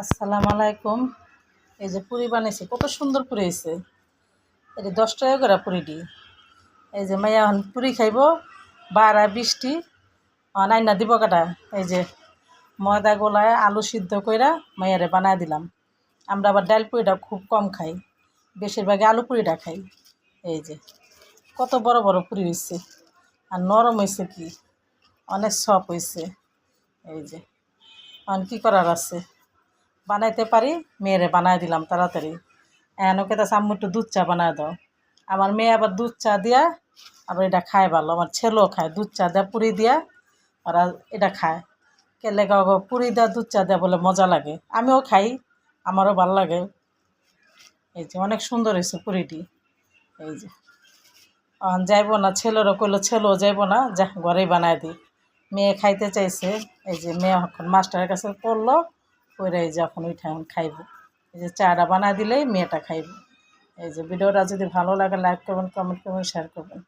আসসালামু আলাইকুম। এই যে পুরি বানাইছি, কত সুন্দর পুরি হয়েছে। এই যে 10 টাকা করে পুরিটি। এই যে মাইয়া এখন পুরি খাইব, বারা বৃষ্টি আইনা দিব কাটা। এই যে ময়দা গোলায় আলু সিদ্ধ কইরা মাইয়ারে বানায় দিলাম। আমরা আবার ডাল পুরিটা খুব কম খাই, বেশিরভাগই আলু পুরিটা খাই। এই যে কত বড় বড় পুরি হয়েছে, আর নরম হয়েছে, কি অনেক সফট হয়েছে। এই যে এখন কী করার আছে, বানাইতে পারি, মেয়েরে বানায় দিলাম তাড়াতাড়ি। ওকে তো আম্মু একটু দুধ চা বানায় দাও। আমার মেয়ে আবার দুধ চা দিয়া আবার এটা খায় ভালো, আমার ছেলেও খায় দুধ চা দেওয়া পুরি দিয়া, ওরা এটা খায়। কেলে গাও পুরি দেওয়া দুধ চা দেওয়া বলে মজা লাগে, আমিও খাই, আমারও ভালো লাগে। এই যে অনেক সুন্দর হয়েছে পুরিটি। এই যে যাইব না, ছেলেরও কইলো, ছেলেও যাইব না, যা ঘরেই বানায় দিই। মেয়ে খাইতে চাইছে, এই যে মেয়ে এখন মাস্টারের কাছে পড়লো, পড়ে এই যে এখন ওইটা এখন খাইব। এই যে চাটা বানায় দিলেই মেয়েটা খাইব। এই যে ভিডিওটা যদি ভালো লাগে লাইক করবেন, কমেন্ট করবেন, শেয়ার করবেন।